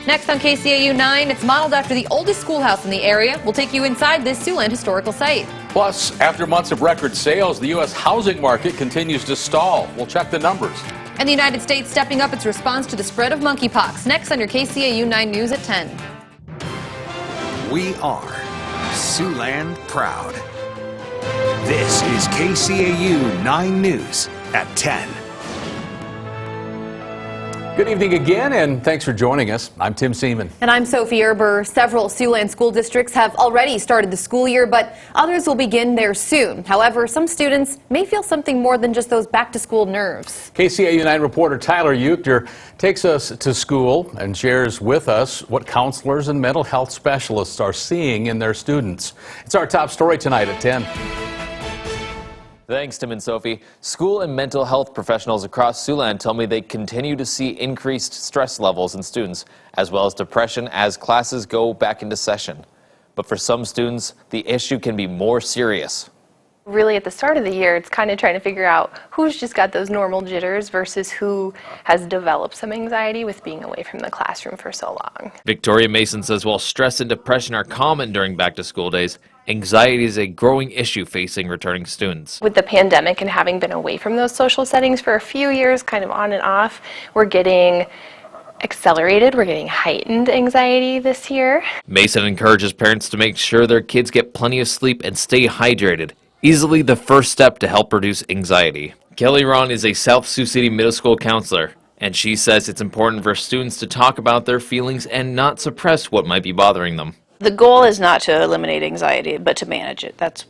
Next on KCAU 9, it's modeled after the oldest schoolhouse in the area. We'll take you inside this Siouxland historical site. Plus, after months of record sales, the U.S. housing market continues to stall. We'll check the numbers. And the United States stepping up its response to the spread of monkeypox. Next on your KCAU 9 News at 10. We are Siouxland proud. This is KCAU 9 News at 10. Good evening again, and thanks for joining us. I'm Tim Seaman. And I'm Sophie Erber. Several Siouxland school districts have already started the school year, but others will begin there soon. However, some students may feel something more than just those back-to-school nerves. KCAU 9 reporter Tyler Euchner takes us to school and shares with us what counselors and mental health specialists are seeing in their students. It's our top story tonight at 10. Thanks, Tim and Sophie. School and mental health professionals across Siouxland tell me they continue to see increased stress levels in students, as well as depression as classes go back into session. But for some students, the issue can be more serious. Really, at the start of the year, it's kind of trying to figure out who's just got those normal jitters versus who has developed some anxiety with being away from the classroom for so long. Victoria Mason says while stress and depression are common during back-to-school days, anxiety is a growing issue facing returning students. With the pandemic and having been away from those social settings for a few years, kind of on and off, we're getting accelerated, we're getting heightened anxiety this year. Mason encourages parents to make sure their kids get plenty of sleep and stay hydrated. Easily the first step to help reduce anxiety. Kelly Ron is a South Sioux City Middle School counselor, and she says it's important for students to talk about their feelings and not suppress what might be bothering them. The goal is not to eliminate anxiety, but to manage it. That's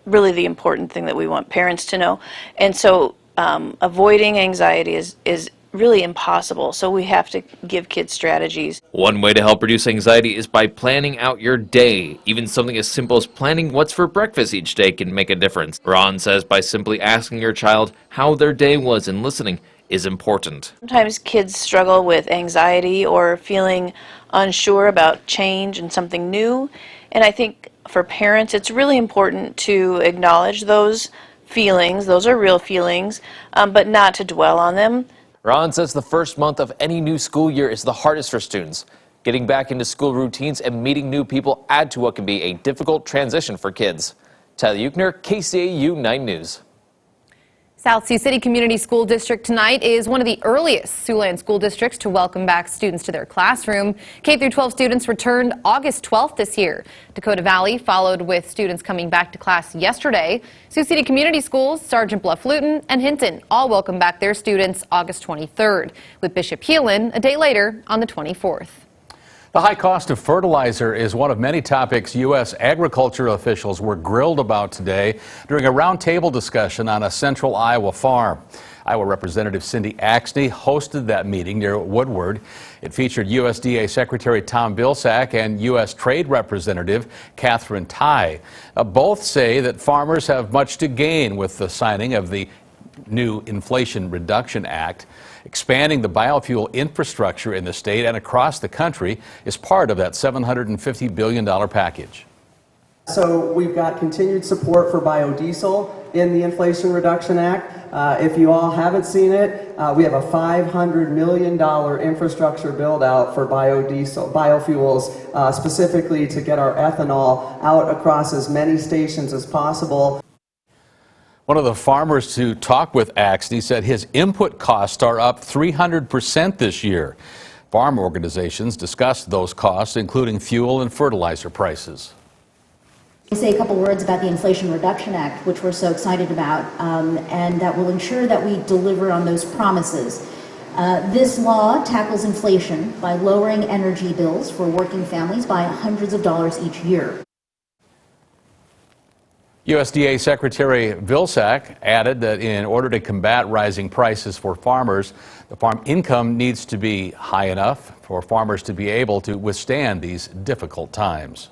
really the important thing that we want parents to know. And so avoiding anxiety is really impossible, so we have to give kids strategies. One way to help reduce anxiety is by planning out your day. Even something as simple as planning what's for breakfast each day can make a difference. Ron says by simply asking your child how their day was and listening is important. Sometimes kids struggle with anxiety or feeling unsure about change and something new, and I think for parents it's really important to acknowledge those feelings. Those are real feelings, but not to dwell on them. Ron says the first month of any new school year is the hardest for students. Getting back into school routines and meeting new people add to what can be a difficult transition for kids. Tyler Euchner, KCAU 9 News. South Sioux City Community School District tonight is one of the earliest Siouxland school districts to welcome back students to their classroom. K-12 students returned August 12th this year. Dakota Valley followed with students coming back to class yesterday. Sioux City Community Schools, Sergeant Bluff Luton, and Hinton all welcome back their students August 23rd, with Bishop Heelan a day later on the 24th. The high cost of fertilizer is one of many topics U.S. agriculture officials were grilled about today during a roundtable discussion on a central Iowa farm. Iowa Representative Cindy Axne hosted that meeting near Woodward. It featured USDA Secretary Tom Vilsack and U.S. Trade Representative Catherine Tai. Both say that farmers have much to gain with the signing of the new Inflation Reduction Act. Expanding the biofuel infrastructure in the state and across the country is part of that $750 billion package. So we've got continued support for biodiesel in the Inflation Reduction Act. If you all haven't seen it, we have a $500 million infrastructure build out for biofuels, specifically to get our ethanol out across as many stations as possible. One of the farmers to talk with Axne said his input costs are up 300% this year. Farm organizations discussed those costs, including fuel and fertilizer prices. I say a couple words about the Inflation Reduction Act, which we're so excited about, and that will ensure that we deliver on those promises. This law tackles inflation by lowering energy bills for working families by hundreds of dollars each year. USDA Secretary Vilsack added that in order to combat rising prices for farmers, the farm income needs to be high enough for farmers to be able to withstand these difficult times.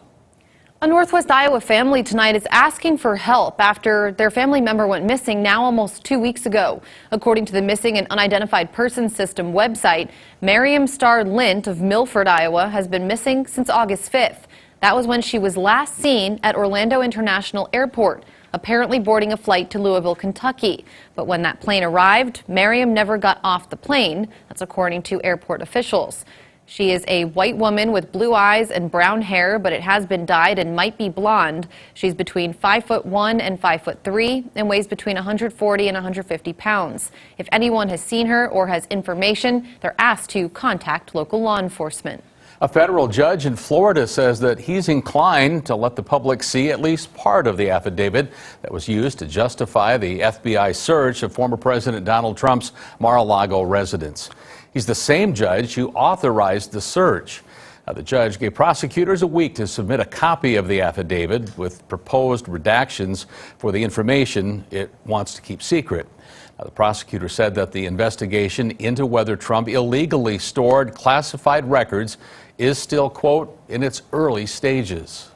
A Northwest Iowa family tonight is asking for help after their family member went missing now almost 2 weeks ago. According to the Missing and Unidentified Persons System website, Miriam Starr Lint of Milford, Iowa, has been missing since August 5th. That was when she was last seen at Orlando International Airport, apparently boarding a flight to Louisville, Kentucky. But when that plane arrived, Miriam never got off the plane. That's according to airport officials. She is a white woman with blue eyes and brown hair, but it has been dyed and might be blonde. She's between 5'1" and 5'3" and weighs between 140 and 150 pounds. If anyone has seen her or has information, they're asked to contact local law enforcement. A federal judge in Florida says that he's inclined to let the public see at least part of the affidavit that was used to justify the FBI search of former President Donald Trump's Mar-a-Lago residence. He's the same judge who authorized the search. The judge gave prosecutors a week to submit a copy of the affidavit with proposed redactions for the information it wants to keep secret. The prosecutor said that the investigation into whether Trump illegally stored classified records is still, quote, in its early stages.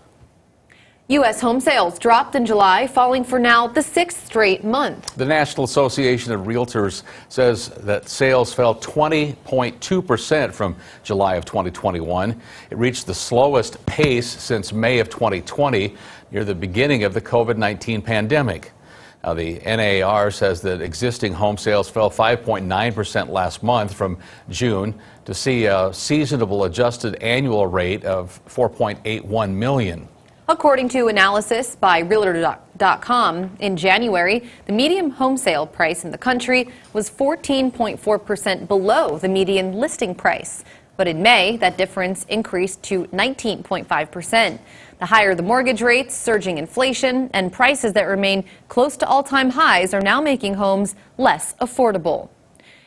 U.S. home sales dropped in July, falling for now the 6th straight month. The National Association of Realtors says that sales fell 20.2% from July of 2021. It reached the slowest pace since May of 2020, near the beginning of the COVID-19 pandemic. Now, the NAR says that existing home sales fell 5.9% last month from June to see a seasonable adjusted annual rate of 4.81 million. According to analysis by Realtor.com, in January, the median home sale price in the country was 14.4% below the median listing price. But in May, that difference increased to 19.5%. The higher the mortgage rates, surging inflation, and prices that remain close to all-time highs are now making homes less affordable.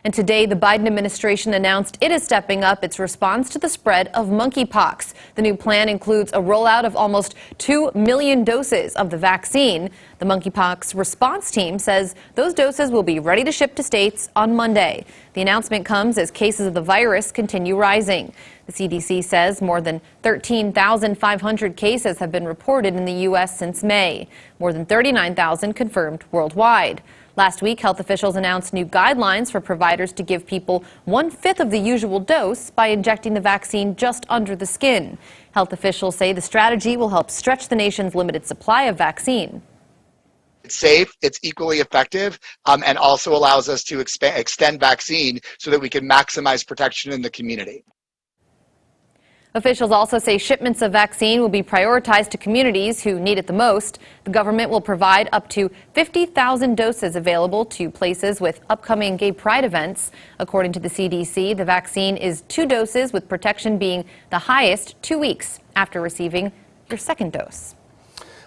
And today, the Biden administration announced it is stepping up its response to the spread of monkeypox. The new plan includes a rollout of almost 2 million doses of the vaccine. The monkeypox response team says those doses will be ready to ship to states on Monday. The announcement comes as cases of the virus continue rising. The CDC says more than 13,500 cases have been reported in the U.S. since May, more than 39,000 confirmed worldwide. Last week, health officials announced new guidelines for providers to give people 1/5 of the usual dose by injecting the vaccine just under the skin. Health officials say the strategy will help stretch the nation's limited supply of vaccine. It's safe, it's equally effective, and also allows us to extend vaccine so that we can maximize protection in the community. Officials also say shipments of vaccine will be prioritized to communities who need it the most. The government will provide up to 50,000 doses available to places with upcoming gay pride events. According to the CDC, the vaccine is 2 doses, with protection being the highest 2 weeks after receiving your second dose.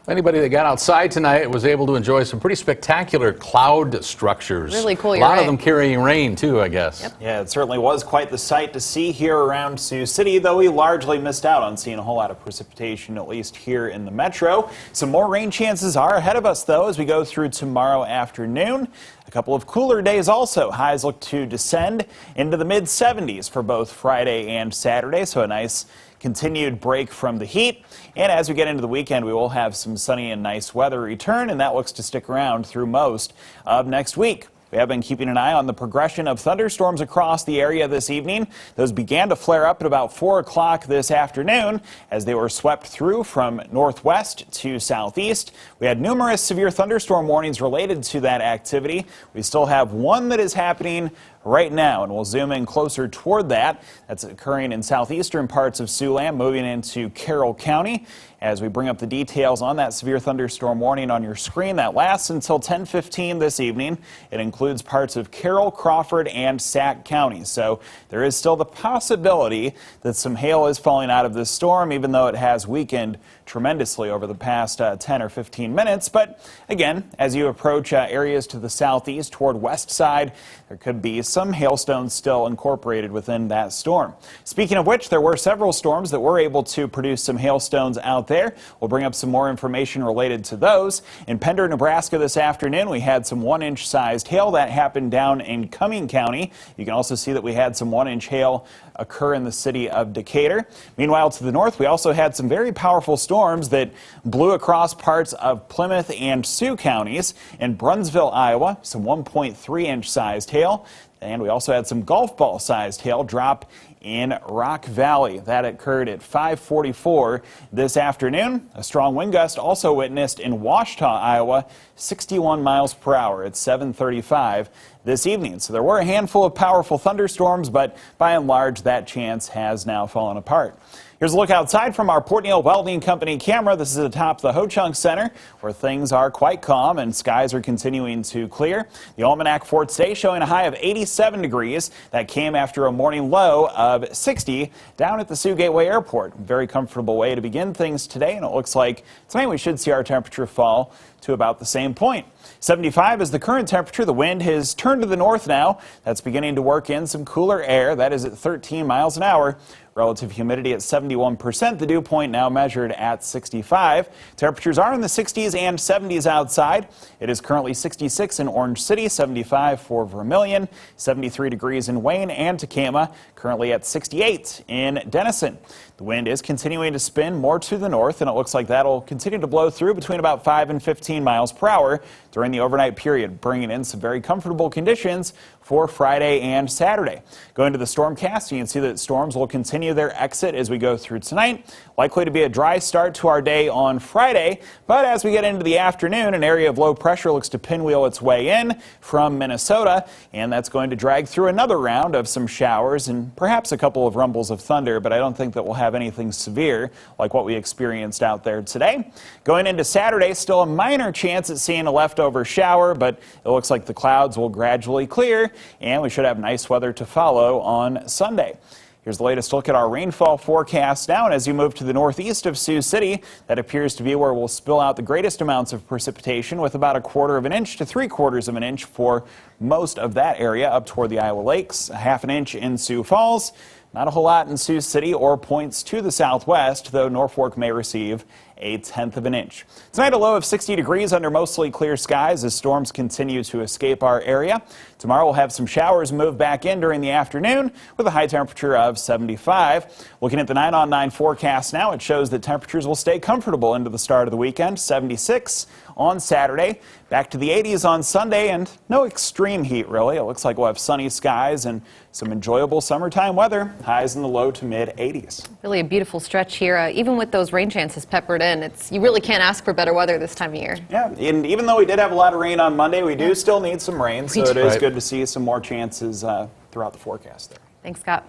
Anybody that got outside tonight was able to enjoy some pretty spectacular cloud structures. Really cool, A lot of them carrying rain, too, I guess. Yep. Yeah, it certainly was quite the sight to see here around Sioux City, though we largely missed out on seeing a whole lot of precipitation, at least here in the metro. Some more rain chances are ahead of us, though, as we go through tomorrow afternoon. A couple of cooler days also. Highs look to descend into the mid-70s for both Friday and Saturday, so a nice continued break from the heat. And as we get into the weekend, we will have some sunny and nice weather return, and that looks to stick around through most of next week. We have been keeping an eye on the progression of thunderstorms across the area this evening. Those began to flare up at about 4 o'clock this afternoon as they were swept through from northwest to southeast. We had numerous severe thunderstorm warnings related to that activity. We still have one that is happening right now, and we'll zoom in closer toward that. That's occurring in southeastern parts of Siouxland, moving into Carroll County. As we bring up the details on that severe thunderstorm warning on your screen, that lasts until 10:15 this evening. It includes parts of Carroll, Crawford, and Sac counties. So there is still the possibility that some hail is falling out of this storm, even though it has weakened tremendously over the past 10 or 15 minutes. But again, as you approach areas to the southeast toward west side, there could be some hailstones still incorporated within that storm. Speaking of which, there were several storms that were able to produce some hailstones out there. We'll bring up some more information related to those. In Pender, Nebraska this afternoon, we had some 1-inch sized hail that happened down in Cumming County. You can also see that we had some 1-inch hail occur in the city of Decatur. Meanwhile, to the north, we also had some very powerful storms that blew across parts of Plymouth and Sioux counties. In Brunsville, Iowa, some 1.3-inch sized hail. And we also had some golf ball sized hail drop in Rock Valley. That occurred at 5:44 this afternoon. A strong wind gust also witnessed in Washita, Iowa, 61 miles per hour at 7:35 this evening. So there were a handful of powerful thunderstorms, but by and large, that chance has now fallen apart. Here's a look outside from our Port Neal Welding Company camera. This is atop the Ho-Chunk Center, where things are quite calm and skies are continuing to clear. The almanac for today showing a high of 87 degrees. That came after a morning low of 60 down at the Sioux Gateway Airport. Very comfortable way to begin things today, and it looks like tonight we should see our temperature fall to about the same point. 75 is the current temperature. The wind has turned to the north now. That's beginning to work in some cooler air. That is at 13 miles an hour. Relative humidity at 71%. The dew point now measured at 65. Temperatures are in the 60s and 70s outside. It is currently 66 in Orange City, 75 for Vermilion, 73 degrees in Wayne and Tacoma, currently at 68 in Denison. The wind is continuing to spin more to the north, and it looks like that'll continue to blow through between about 5 and 15 miles per hour during the overnight period, bringing in some very comfortable conditions for Friday and Saturday. Going to the stormcast, you can see that storms will continue their exit as we go through tonight. Likely to be a dry start to our day on Friday, but as we get into the afternoon, an area of low pressure looks to pinwheel its way in from Minnesota, and that's going to drag through another round of some showers and perhaps a couple of rumbles of thunder, but I don't think that we'll have anything severe like what we experienced out there today. Going into Saturday, still a minor chance at seeing a leftover shower, but it looks like the clouds will gradually clear, and we should have nice weather to follow on Sunday. Here's the latest look at our rainfall forecast now, and as you move to the northeast of Sioux City, that appears to be where we'll spill out the greatest amounts of precipitation, with about 1/4 of an inch to 3/4 of an inch for most of that area up toward the Iowa Lakes, 1/2 inch in Sioux Falls. Not a whole lot in Sioux City or points to the southwest, though Norfolk may receive 1/10 of an inch. Tonight, a low of 60 degrees under mostly clear skies as storms continue to escape our area. Tomorrow, we'll have some showers move back in during the afternoon with a high temperature of 75. Looking at the 9-on-9 forecast now, it shows that temperatures will stay comfortable into the start of the weekend. 76 on Saturday, back to the 80s on Sunday, and no extreme heat, really. It looks like we'll have sunny skies and some enjoyable summertime weather. Highs in the low to mid-80s. Really a beautiful stretch here, even with those rain chances peppered in. You really can't ask for better weather this time of year. Yeah, and even though we did have a lot of rain on Monday, we do still need some rain, so it is good to see some more chances throughout the forecast there. Thanks, Scott.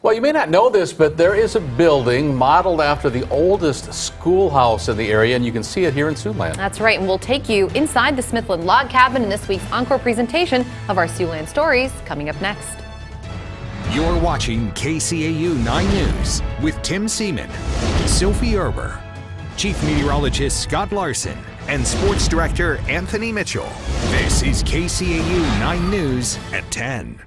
Well, you may not know this, but there is a building modeled after the oldest schoolhouse in the area, and you can see it here in Siouxland. That's right, and we'll take you inside the Smithland Log Cabin in this week's encore presentation of our Siouxland Stories, coming up next. You're watching KCAU 9 News with Tim Seaman, Sophie Erber, Chief Meteorologist Scott Larson, and Sports Director Anthony Mitchell. This is KCAU 9 News at 10.